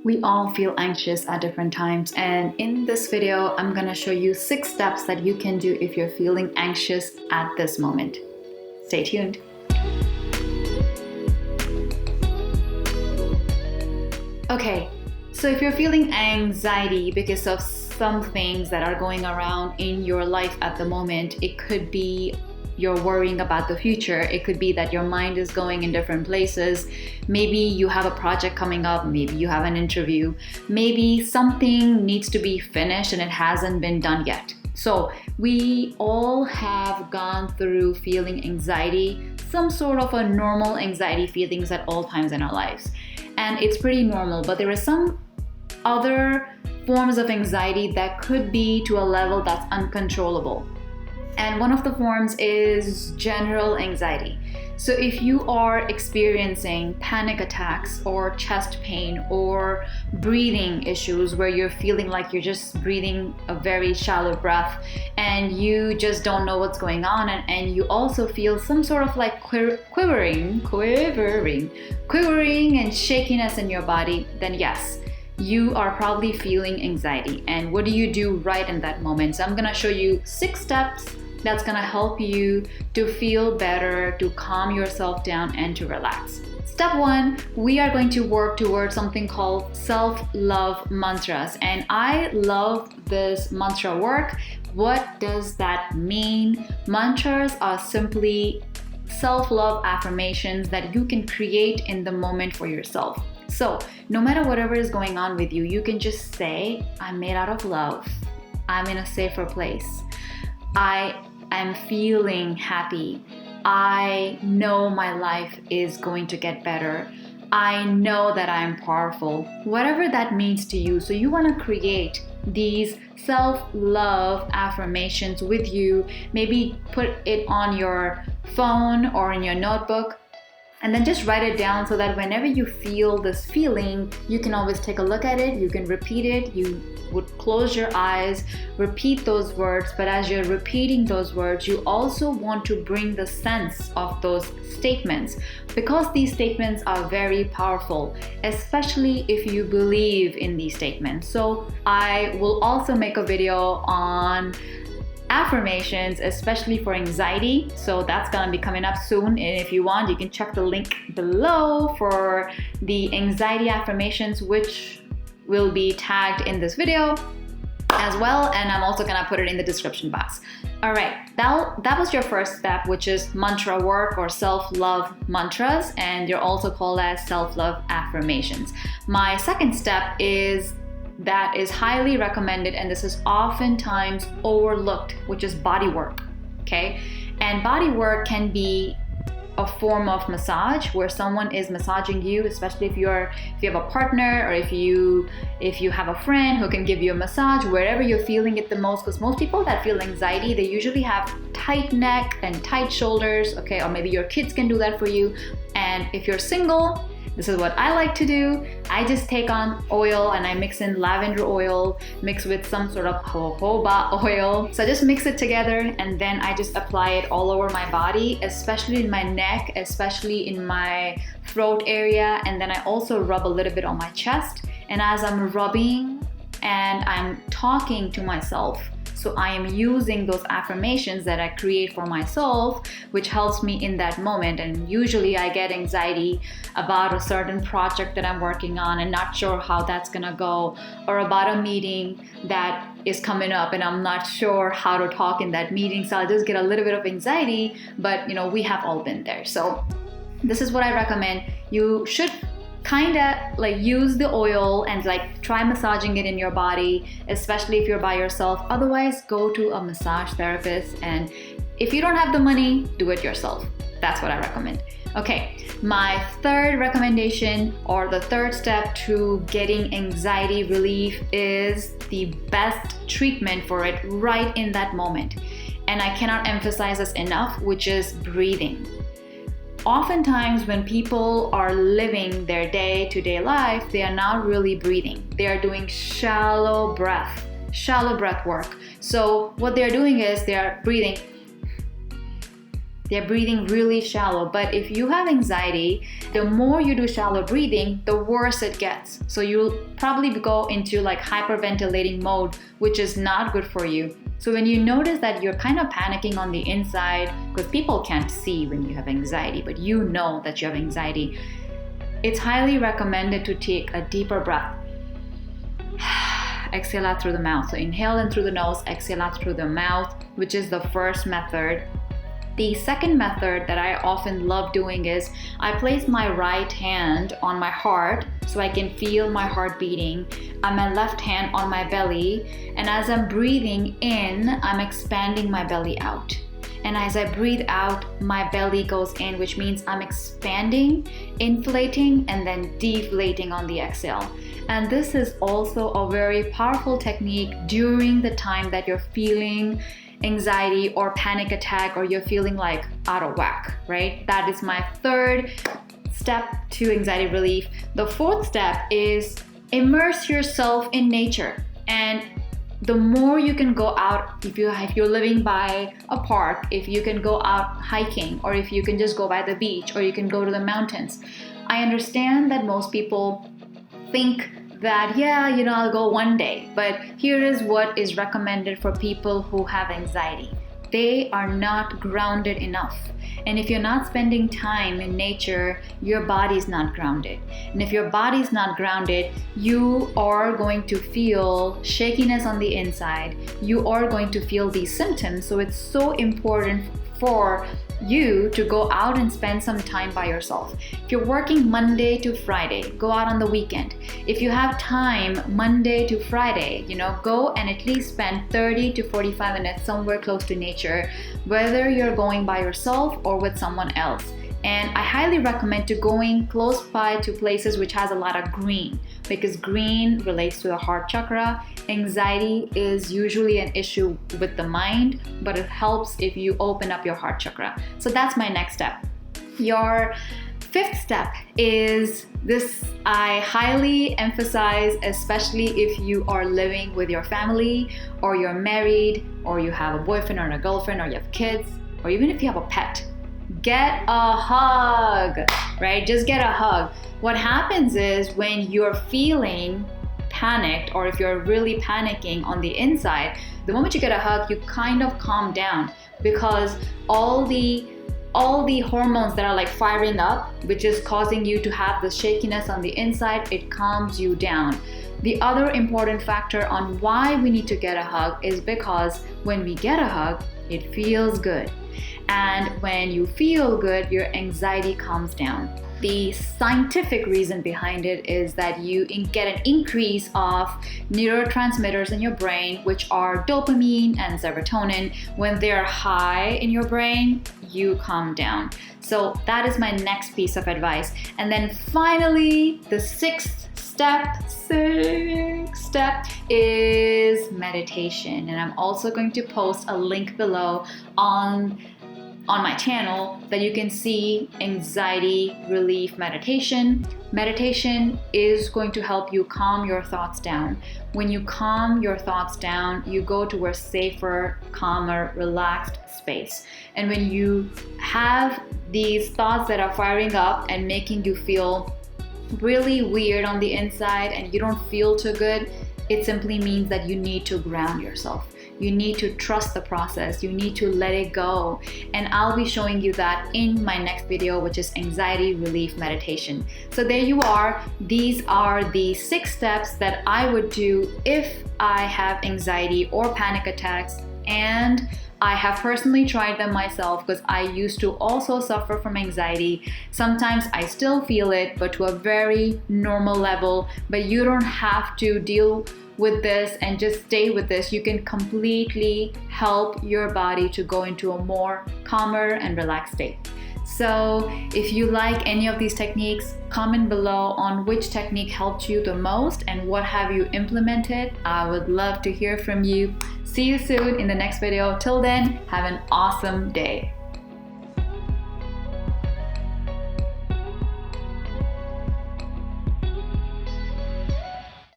We all feel anxious at different times, and in this video, I'm gonna show you 6 steps that you can do if you're feeling anxious at this moment. Stay tuned. Okay, so if you're feeling anxiety because of some things that are going around in your life at the moment, it could be you're worrying about the future. It could be that your mind is going in different places. Maybe you have a project coming up, maybe you have an interview, maybe something needs to be finished and it hasn't been done yet. So we all have gone through feeling anxiety, some sort of a normal anxiety feelings at all times in our lives. And it's pretty normal, but there are some other forms of anxiety that could be to a level that's uncontrollable. And one of the forms is general anxiety. So if you are experiencing panic attacks or chest pain or breathing issues where you're feeling like you're just breathing a very shallow breath and you just don't know what's going on, and you also feel some sort of like quivering and shakiness in your body, then yes, you are probably feeling anxiety. And what do you do right in that moment? So I'm gonna show you 6 steps that's gonna help you to feel better, to calm yourself down and to relax. Step 1, we are going to work towards something called SelfLove Mantras. And I love this mantra work. What does that mean? Mantras are simply self-love affirmations that you can create in the moment for yourself. So no matter whatever is going on with you, you can just say, I'm made out of love. I'm in a safer place. I am feeling happy. I know my life is going to get better. I know that I'm powerful. Whatever that means to you. So you want to create these self-love affirmations with you. Maybe put it on your phone or in your notebook. And then just write it down so that whenever you feel this feeling, you can always take a look at it, you can repeat it, you would close your eyes, repeat those words, but as you're repeating those words, you also want to bring the sense of those statements, because these statements are very powerful, especially if you believe in these statements. So I will also make a video on affirmations, especially for anxiety. So that's gonna be coming up soon. And if you want, you can check the link below for the anxiety affirmations, which will be tagged in this video as well. And I'm also gonna put it in the description box. All right, that was your first step, which is mantra work or self-love mantras. And they're also called as self-love affirmations. My second step that is highly recommended, and this is oftentimes overlooked, which is bodywork. Okay, and bodywork can be a form of massage where someone is massaging you, especially if you have a partner or if you have a friend who can give you a massage wherever you're feeling it the most. Because most people that feel anxiety, they usually have tight neck and tight shoulders. Okay, or maybe your kids can do that for you. And if you're single, this is what I like to do. I just take on oil and I mix in lavender oil mixed with some sort of jojoba oil. So I just mix it together and then I just apply it all over my body, especially in my neck, especially in my throat area. And then I also rub a little bit on my chest. And as I'm rubbing and I'm talking to myself, so I am using those affirmations that I create for myself, which helps me in that moment. And usually I get anxiety about a certain project that I'm working on and not sure how that's gonna go, or about a meeting that is coming up and I'm not sure how to talk in that meeting. So I'll just get a little bit of anxiety, but we have all been there. So this is what I recommend. You should kind of like use the oil and like try massaging it in your body, especially if you're by yourself. Otherwise, go to a massage therapist, and if you don't have the money, do it yourself. That's what I recommend. Okay, my third recommendation, or the third step to getting anxiety relief, is the best treatment for it right in that moment. And I cannot emphasize this enough, which is breathing. Oftentimes when people are living their day-to-day life, they are not really breathing. They are doing shallow breath work. So what they're doing is they're breathing really shallow. But if you have anxiety the more you do shallow breathing, the worse it gets. So you'll probably go into like hyperventilating mode, which is not good for you. So when you notice that you're kind of panicking on the inside, because people can't see when you have anxiety, but you know that you have anxiety, it's highly recommended to take a deeper breath. Exhale out through the mouth. So inhale in through the nose, exhale out through the mouth, which is the first method. The second method that I often love doing is I place my right hand on my heart so I can feel my heart beating, and my left hand on my belly, and as I'm breathing in, I'm expanding my belly out. And as I breathe out, my belly goes in, which means I'm expanding, inflating, and then deflating on the exhale. And this is also a very powerful technique during the time that you're feeling anxiety or panic attack, or you're feeling like out of whack, right? That is my third step to anxiety relief. The fourth step is immerse yourself in nature. And the more you can go out, if you're living by a park, if you can go out hiking, or if you can just go by the beach, or you can go to the mountains. I understand that most people think that, I'll go one day, but here is what is recommended for people who have anxiety. They are not grounded enough. And if you're not spending time in nature, your body's not grounded. And if your body's not grounded, you are going to feel shakiness on the inside. You are going to feel these symptoms. So it's so important for you to go out and spend some time by yourself. If you're working Monday to Friday, go out on the weekend. If you have time Monday to Friday, go and at least spend 30 to 45 minutes somewhere close to nature, whether you're going by yourself or with someone else. And I highly recommend to going close by to places which has a lot of green, because green relates to the heart chakra. Anxiety is usually an issue with the mind, but it helps if you open up your heart chakra. So that's my next step. Your fifth step is this, I highly emphasize, especially if you are living with your family, or you're married, or you have a boyfriend or a girlfriend, or you have kids, or even if you have a pet. Get a hug, right? Just get a hug. What happens is when you're feeling panicked, or if you're really panicking on the inside, the moment you get a hug, you kind of calm down, because all the hormones that are like firing up, which is causing you to have the shakiness on the inside, it calms you down. The other important factor on why we need to get a hug is because when we get a hug, it feels good. And when you feel good, your anxiety calms down. The scientific reason behind it is that you get an increase of neurotransmitters in your brain, which are dopamine and serotonin. When they're high in your brain, you calm down. So that is my next piece of advice. And then finally, the sixth step is meditation. And I'm also going to post a link below on my channel that you can see anxiety relief meditation. Meditation is going to help you calm your thoughts down. When you calm your thoughts down, you go to a safer, calmer, relaxed space. And when you have these thoughts that are firing up and making you feel really weird on the inside and you don't feel too good, it simply means that you need to ground yourself. You need to trust the process. You need to let it go. And I'll be showing you that in my next video, which is anxiety relief meditation. So there you are. These are the 6 steps that I would do if I have anxiety or panic attacks. And I have personally tried them myself because I used to also suffer from anxiety. Sometimes I still feel it, but to a very normal level. But you don't have to deal with this and just stay with this. You can completely help your body to go into a more calmer and relaxed state. So if you like any of these techniques, comment below on which technique helped you the most and what have you implemented. I would love to hear from you. See you soon in the next video. Till then, have an awesome day.